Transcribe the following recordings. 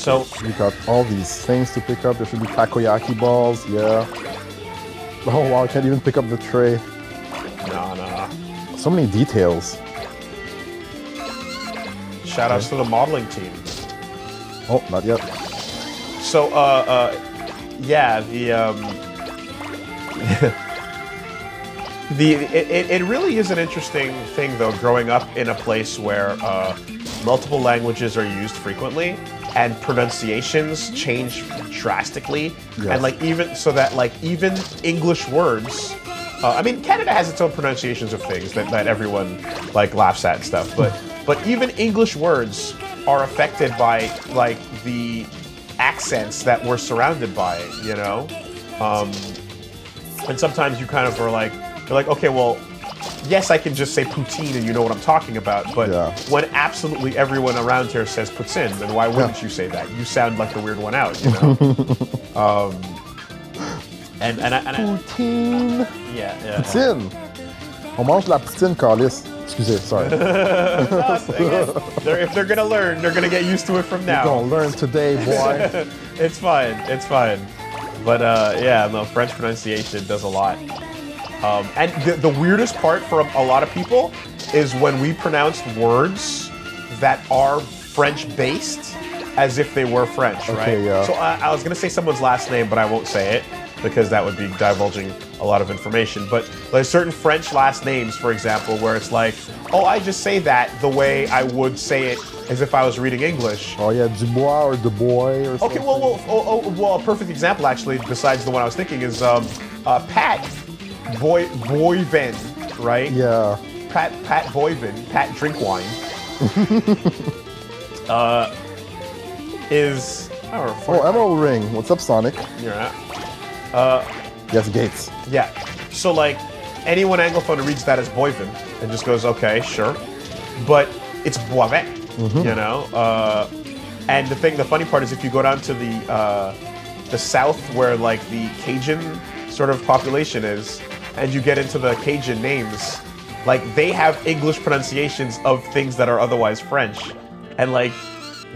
So you got all these things to pick up. There should be takoyaki balls. Yeah. Oh wow! I can't even pick up the tray. Nah. So many details. Shoutouts to the modeling team. Oh, not yet. So yeah, it really is an interesting thing though, growing up in a place where multiple languages are used frequently and pronunciations change drastically. Yes. And like even English words, I mean, Canada has its own pronunciations of things that everyone like laughs at and stuff, but even English words are affected by like the accents that we're surrounded by, you know? And sometimes you kind of are like, you're like, okay, well, yes, I can just say poutine and you know what I'm talking about, but when absolutely everyone around here says poutine, then why wouldn't you say that? You sound like the weird one out, you know? Poutine. Yeah. Poutine. On mange la poutine, Carlis. Excusez, sorry. If they're gonna learn, they're gonna get used to it from now. You're gonna learn today, boy. It's fine. But yeah, no, French pronunciation does a lot. And the weirdest part for a lot of people is when we pronounce words that are French-based as if they were French, right? Okay, yeah. So I was gonna say someone's last name, but I won't say it because that would be divulging a lot of information. But there's certain French last names, for example, where it's like, oh, I just say that the way I would say it as if I was reading English. Oh yeah, Dubois or Dubois or something. Okay, well, a perfect example actually, besides the one I was thinking, is Pat Boyven, right? Yeah. Pat Boyven, Pat Drinkwine, is... Oh, Emerald Ring. What's up, Sonic? You're at. Yes, Gates. Yeah. So, like, anyone Anglophone who reads that as Boyven and just goes, okay, sure. But it's Boivin, you know? And the funny part is if you go down to the south where, like, the Cajun sort of population is, and you get into the Cajun names, like, they have English pronunciations of things that are otherwise French. And, like,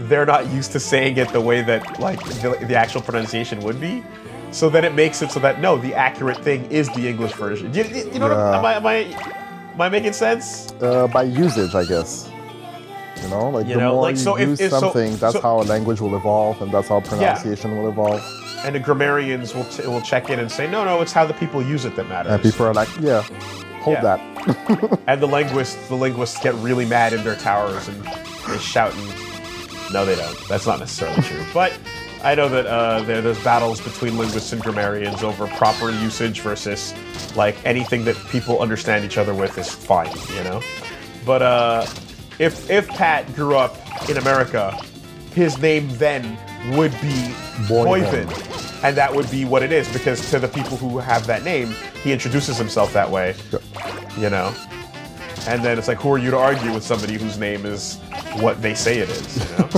they're not used to saying it the way that, like, the actual pronunciation would be. So then it makes it so that, no, the accurate thing is the English version. You know what am I making sense? By usage, I guess. You know, like, the more like, you use something, that's how a language will evolve, and that's how pronunciation will evolve. And the grammarians will check in and say, no, it's how the people use it that matters. And people are like, yeah, hold that. And the linguists get really mad in their towers and they shout and... No, they don't. That's not necessarily true. But I know that there's battles between linguists and grammarians over proper usage versus, like, anything that people understand each other with is fine, you know? But if Pat grew up in America, his name then would be Boyven. And that would be what it is, because to the people who have that name, he introduces himself that way, you know? And then it's like, who are you to argue with somebody whose name is what they say it is, you know?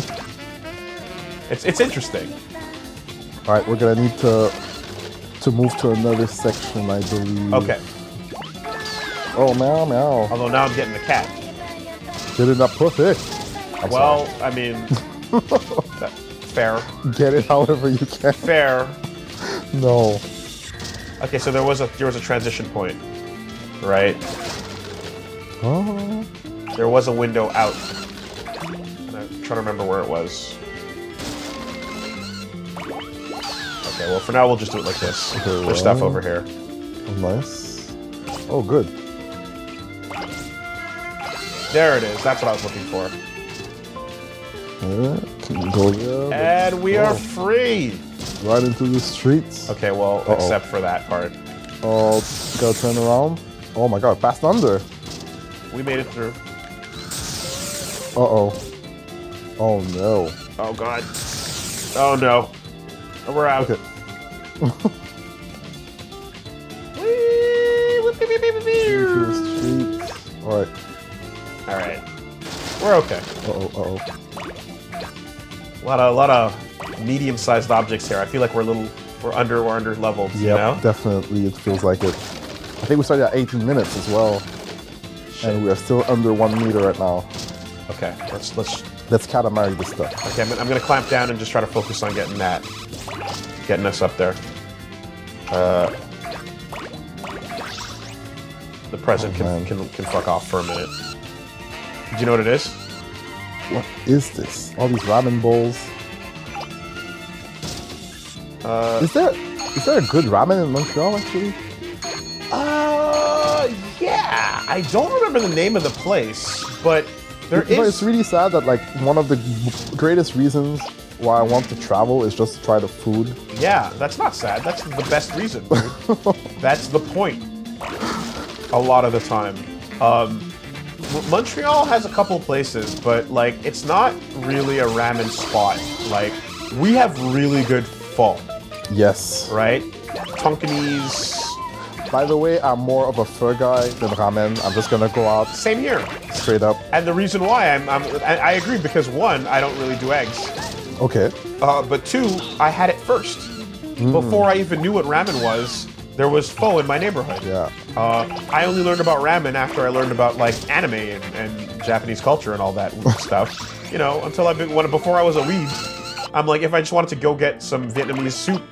It's interesting. All right, we're gonna need to move to another section, I believe. Okay. Oh, meow. Although now I'm getting the cat. Get it up perfect. Well, I mean, fair. Get it however you can. Fair. No. Okay, so there was a transition point, right? Oh. There was a window out. And I'm trying to remember where it was. Okay, well, for now we'll just do it like this. Okay, There's stuff over here. Oh, nice. Oh, good. There it is. That's what I was looking for. Yeah, can you go there? And we are free! Right into the streets. Okay, well, except for that part. Oh, gotta turn around. Oh my god, passed under. We made it through. Uh-oh. Oh no. Oh god. Oh no. We're out. Okay. Into the streets. Alright. Alright. We're okay. Uh-oh. A lot of medium-sized objects here. I feel like we're under leveled, you know? Definitely. It feels like it. I think we started at 18 minutes as well. Shit. And we are still under 1 meter right now. Okay, let's. Let's Katamari this stuff. Okay, I'm gonna clamp down and just try to focus on getting us up there. The present can fuck off for a minute. Do you know what it is? What is this? All these ramen bowls. Is there a good ramen in Montreal actually? Yeah. I don't remember the name of the place, but there is. You know, it's really sad that like one of the greatest reasons why I want to travel is just to try the food. Yeah, that's not sad. That's the best reason, dude. That's the point. A lot of the time. Montreal has a couple places, but like it's not really a ramen spot. Like we have really good pho. Yes. Right? Tonkinese. By the way, I'm more of a pho guy than ramen. I'm just gonna go out. Same here. Straight up. And the reason why I agree because one, I don't really do eggs. Okay. But two, I had it first. Before I even knew what ramen was, there was pho in my neighborhood. Yeah. I only learned about ramen after I learned about like anime and Japanese culture and all that stuff. You know, before I was a weeb, I'm like, if I just wanted to go get some Vietnamese soup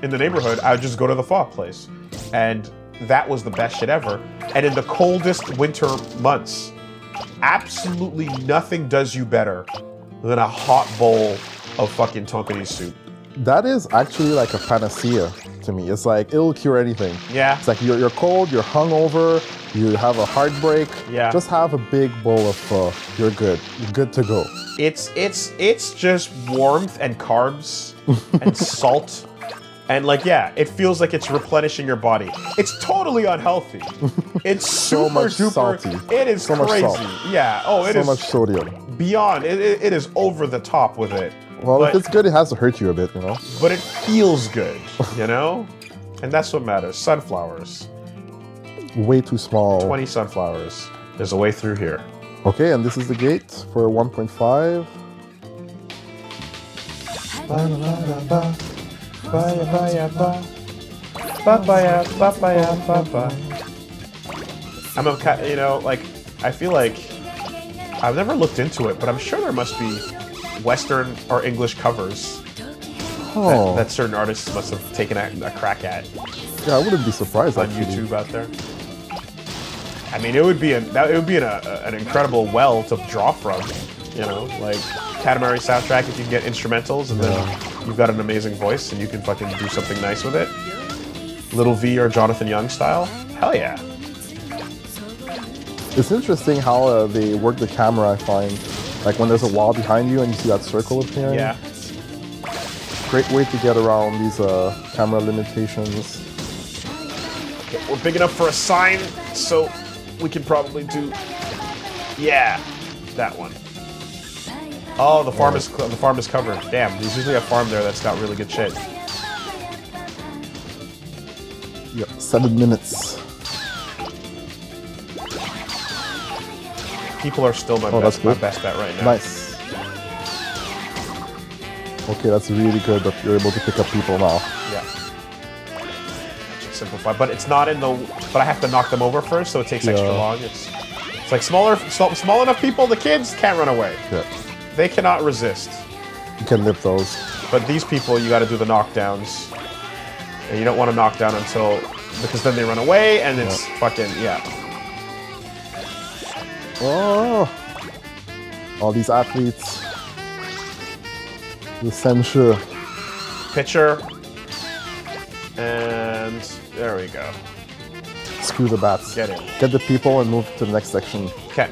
in the neighborhood, I would just go to the pho place. And that was the best shit ever. And in the coldest winter months, absolutely nothing does you better than a hot bowl of fucking Tonkinese soup. That is actually like a panacea to me. It's like, it'll cure anything. Yeah. It's like you're cold, you're hungover, you have a heartbreak. Yeah. Just have a big bowl of pho. You're good. You're good to go. It's just warmth and carbs and salt. And like, yeah, it feels like it's replenishing your body. It's totally unhealthy. It's So much salty. It is So much crazy. salt. Yeah. Oh, it is so much sodium. beyond. It is over the top with it. Well, but, if it's good, it has to hurt you a bit, you know? But it feels good, you know? And that's what matters. Sunflowers. Way too small. 20 sunflowers. There's a way through here. Okay, and this is the gate for 1.5. You know, like, I feel like I've never looked into it, but I'm sure there must be Western or English covers that certain artists must have taken a crack at. Yeah, I wouldn't be surprised on actually. YouTube out there. I mean, it would be an incredible well to draw from. You know, like Katamari soundtrack. If you can get instrumentals, and then you've got an amazing voice, and you can fucking do something nice with it. Little V or Jonathan Young style. Hell yeah. It's interesting how they work the camera, I find. Like when there's a wall behind you and you see that circle appearing. Yeah. Great way to get around these camera limitations. Okay, we're big enough for a sign, so we can probably do. Yeah, that one. Oh, the farm is covered. Damn, there's usually a farm there that's got really good shit. Yep, 7 minutes. People are still my best bet right now. Nice. Okay, that's really good that you're able to pick up people now. Yeah. Just simplify, but it's not in the. But I have to knock them over first, so it takes extra long. It's like small enough people. The kids can't run away. Yeah. They cannot resist. You can lift those. But these people, you got to do the knockdowns, and you don't want to knock down because then they run away, and it's fucking Oh, all these athletes. The censure. Pitcher. And there we go. Screw the bats. Get in. Get the people and move to the next section. Okay.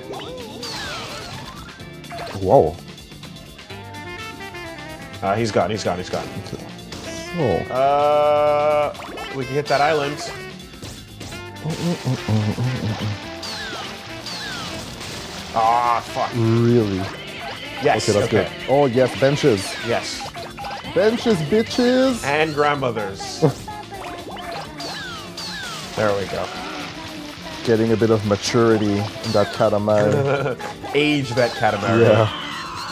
Whoa. He's gone. Okay. So. We can hit that island. Ah, fuck. Really? Yes. Okay, that's good. Oh, yes, benches. Yes. Benches, bitches. And grandmothers. There we go. Getting a bit of maturity in that Katamari. Age that Katamari. Yeah.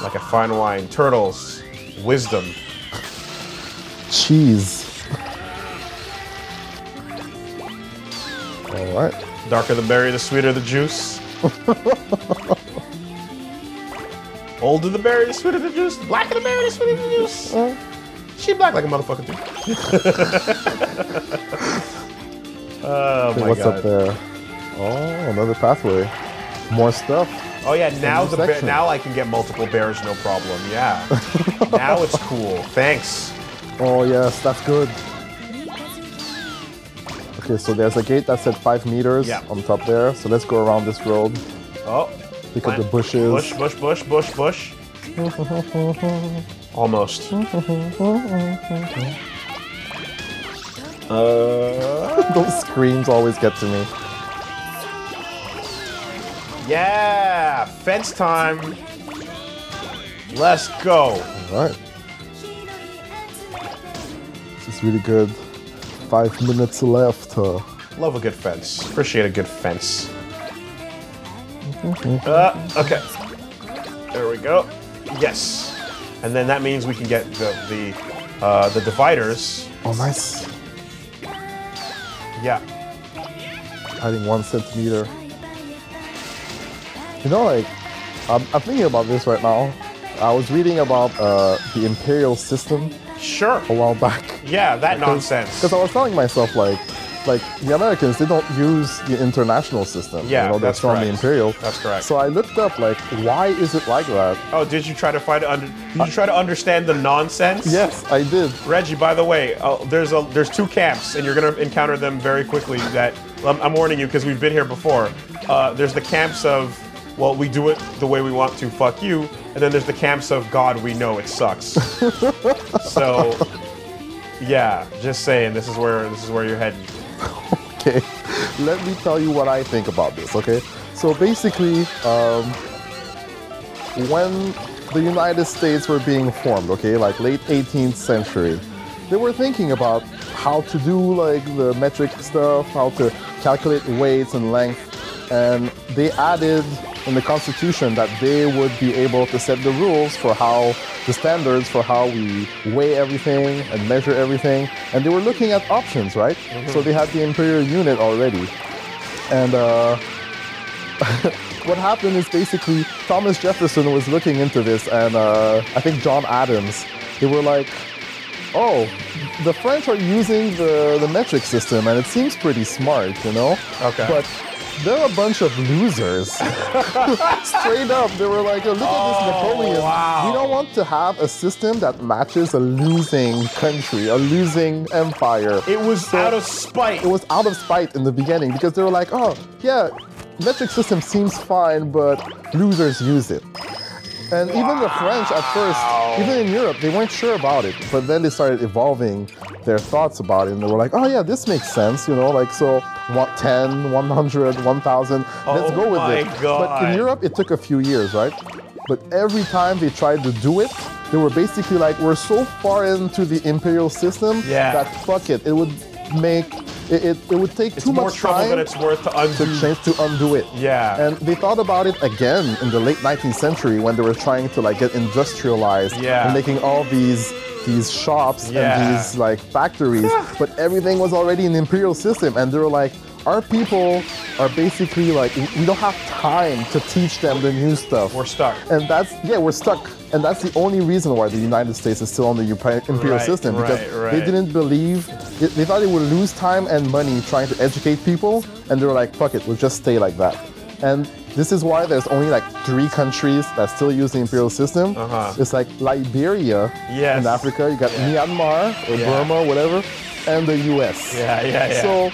Like a fine wine. Turtles. Wisdom. Cheese. All right. Darker the berry, the sweeter the juice. Old of the berry, sweet of the juice. Black of the berry, sweet of the juice. She black like a motherfucker too. Oh Okay, my what's god. up there? Oh, another pathway. More stuff. Oh yeah, now section. now I can get multiple bears, no problem. Yeah. Now it's cool. Thanks. Oh yes, that's good. Okay, so there's a gate that's at 5 meters on top there. So let's go around this road. Oh. Pick up the bushes. Bush. Almost. Those screams always get to me. Yeah, fence time. Let's go. Alright. This is really good. 5 minutes left. Love a good fence. Appreciate a good fence. Okay. There we go. Yes. And then that means we can get the dividers. Oh, nice. Yeah. Adding 1 centimeter. You know, like, I'm thinking about this right now. I was reading about the imperial system Sure. a while back. Yeah, that nonsense. Because I was telling myself, like the Americans, they don't use the international system. Yeah, you know, they're that's still on the correct. imperial. That's correct. So I looked up, like, why is it like that? Oh, did you try to did you try to understand the nonsense? Yes, I did. Reggie, by the way, there's 2 camps, and you're gonna encounter them very quickly. That I'm warning you because we've been here before. There's the camps of, well, we do it the way we want to, fuck you, and then there's the camps of, God, we know it sucks. So, yeah, just saying, this is where you're heading. Okay, let me tell you what I think about this, okay? So basically, when the United States were being formed, okay, like late 18th century, they were thinking about how to do like the metric stuff, how to calculate weights and length, and they added in the Constitution that they would be able to set the rules for how the standards for how we weigh everything and measure everything. And they were looking at options, right? So they had the imperial unit already. And what happened is basically Thomas Jefferson was looking into this, and I think John Adams, they were like, oh, the French are using the metric system and it seems pretty smart, you know? Okay. But they're a bunch of losers. Straight up, they were like, look at this Napoleon. Wow. We don't want to have a system that matches a losing country, a losing empire. It was out of spite. It was out of spite in the beginning because they were like, oh, yeah, metric system seems fine, but losers use it. And even the French at first, even in Europe, they weren't sure about it. But then they started evolving their thoughts about it. And they were like, oh yeah, this makes sense, you know, like, so 10, 100, 1,000, let's go with it. God. But in Europe, it took a few years, right? But every time they tried to do it, they were basically like, we're so far into the imperial system that fuck it. It would make, it would take too much trouble time than it's worth to undo it. Yeah. And they thought about it again in the late 19th century when they were trying to like get industrialized and making all these shops and these like factories, but everything was already in the imperial system, and they were like, our people are basically like, we don't have time to teach them the new stuff. We're stuck. And we're stuck. And that's the only reason why the United States is still on the imperial system, because they didn't believe, they thought they would lose time and money trying to educate people, and they were like, fuck it, we'll just stay like that. And this is why there's only like 3 countries that still use the imperial system. It's like Liberia in Africa, you got Myanmar or Burma, whatever, and the US. So,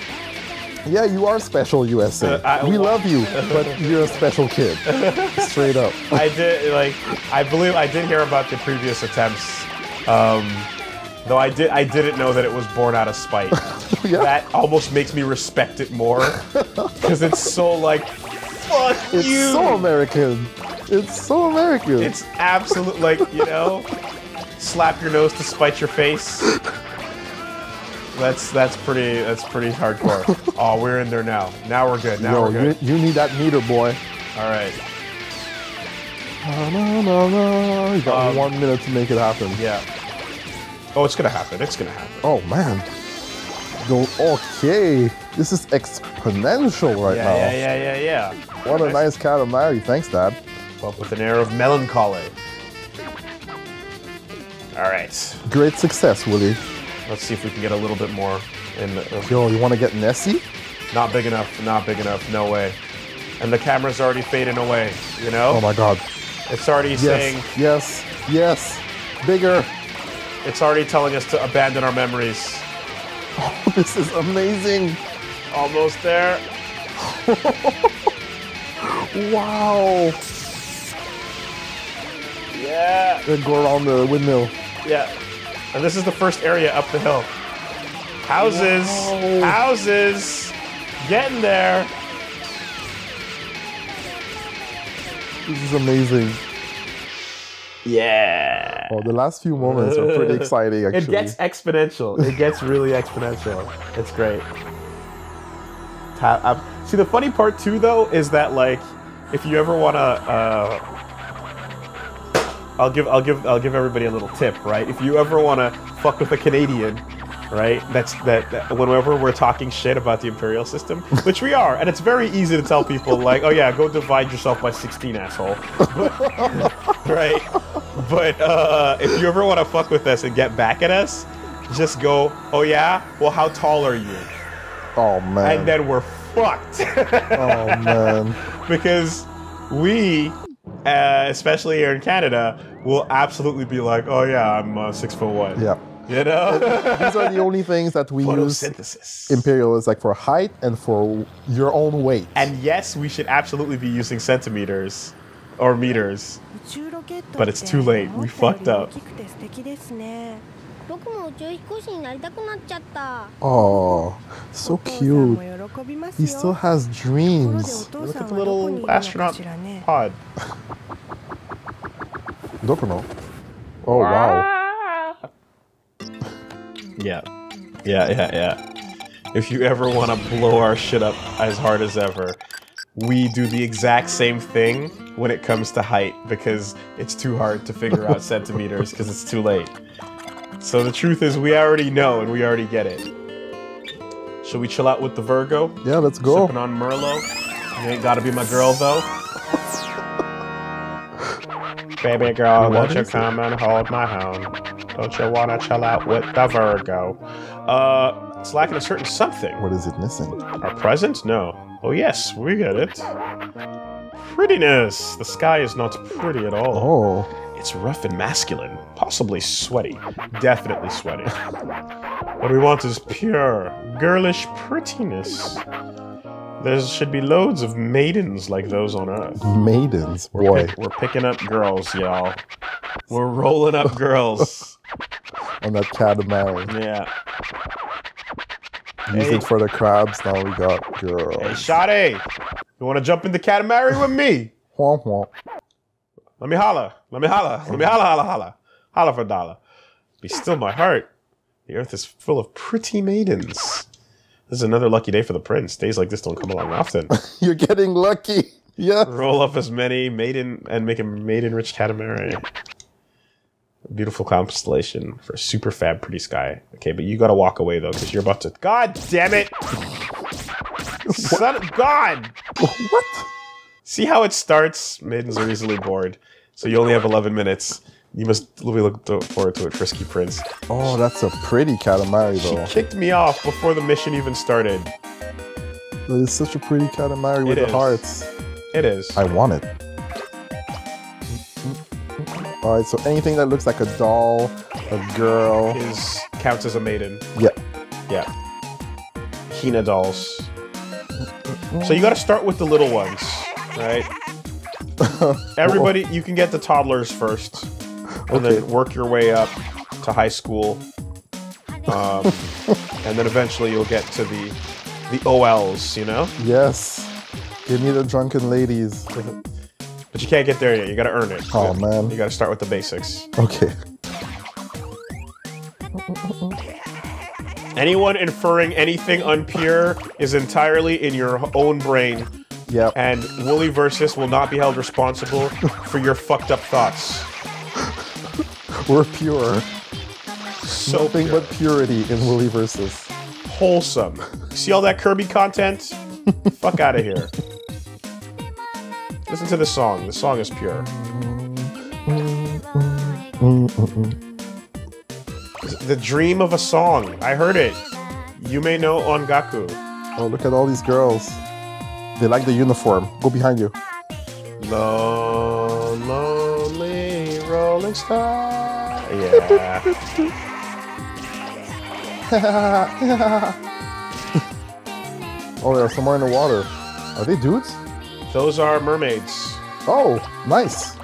yeah, you are special, USA. We love you, but you're a special kid. Straight up. I believe I did hear about the previous attempts, though I didn't know that it was born out of spite. That almost makes me respect it more, because it's so like, fuck you. It's so American. It's so American. It's absolute, like, you know, slap your nose to spite your face. That's pretty hardcore. Oh, we're in there now. Now we're good. Now we're good. You need that meter, boy. All right. You got 1 minute to make it happen. Yeah. Oh, it's gonna happen. It's gonna happen. Oh man. Okay. This is exponential right now. Yeah. What a nice Katamari. Thanks, Dad. but with an air of melancholy. Alright. Great success, Woolie. Let's see if we can get a little bit more in the... Yo, you want to get Nessie? Not big enough, not big enough, no way. And the camera's already fading away, you know? Oh my god. It's already saying... Yes, yes, bigger. It's already telling us to abandon our memories. Oh, this is amazing. Almost there. Wow. Yeah. Then go around the windmill. Yeah. And this is the first area up the hill. Houses. Wow. Houses. Getting there. This is amazing. Yeah. Oh, the last few moments are pretty exciting, actually. It gets exponential. It gets really exponential. It's great. See, the funny part too, though, is that like, if you ever want to, I'll give everybody a little tip, right? If you ever want to fuck with a Canadian, right? That whenever we're talking shit about the imperial system, which we are, and it's very easy to tell people like, oh yeah, go divide yourself by 16, asshole. But, right? But if you ever want to fuck with us and get back at us, just go, oh yeah? Well, how tall are you? Oh man. And then we're fucked. Oh man. Because we, especially here in Canada, will absolutely be like, oh yeah, I'm 6'1". Yeah. You know? These are the only things that we use imperial is like for height and for your own weight. And yes, we should absolutely be using centimeters or meters. But it's too late. We fucked up. Oh, so cute. He still has dreams. Look at the little astronaut pod. Oh, wow. Yeah. If you ever want to blow our shit up as hard as ever, we do the exact same thing when it comes to height, because it's too hard to figure out centimeters because it's too late. So the truth is, we already know and we already get it. Should we chill out with the Virgo? Yeah, let's go. Sipping on Merlot. You ain't gotta be my girl, though. Baby girl, won't you come and hold my hand? Don't you wanna chill out with the Virgo? It's lacking a certain something. What is it missing? Our present? No. Oh yes, we get it. Prettiness! The sky is not pretty at all. Oh. It's rough and masculine. Possibly sweaty. Definitely sweaty. What we want is pure, girlish prettiness. There should be loads of maidens like those on Earth. Maidens? Boy. We're picking up girls, y'all. We're rolling up girls. On that Katamari. Yeah. Use it for the crabs, now we got girls. Hey, Shawty! You wanna jump into Katamari with me? Womp womp. Let me holla. Let me holla. Let me holla, holla, holla. Holla for a dollar. Be still my heart. The earth is full of pretty maidens. This is another lucky day for the prince. Days like this don't come along often. You're getting lucky. Yeah. Roll up as many maiden and make a maiden-rich Katamari. A beautiful constellation for a super fab pretty sky. Okay, but you gotta walk away though, because you're about to... God damn it! Son of God! What? See how it starts? Maidens are easily bored. So you only have 11 minutes. You must really look forward to it, Frisky Prince. Oh, that's a pretty Katamari though. She kicked me off before the mission even started. That is such a pretty Katamari with the hearts. It is. I want it. Alright, so anything that looks like a doll, a girl... counts as a maiden. Yeah. Yeah. Hina dolls. So you gotta start with the little ones, right? Everybody, you can get the toddlers first. And then work your way up to high school. And then eventually you'll get to the OLs, you know? Yes. Give me the drunken ladies. But you can't get there yet. You gotta earn it. Oh, man. You gotta start with the basics. Okay. Anyone inferring anything unpure is entirely in your own brain. Yep. And WoolieVersus will not be held responsible for your fucked up thoughts. We're pure. So Nothing pure. but purity in WoolieVersus. Wholesome. See all that Kirby content? Fuck out of here. Listen to the song. The song is pure. The dream of a song. I heard it. Yume no Ongaku. Oh, look at all these girls. They like the uniform. Go behind you. Lonely rolling star. Yeah. Oh, there are some more in the water. Are they dudes? Those are mermaids. Oh, nice.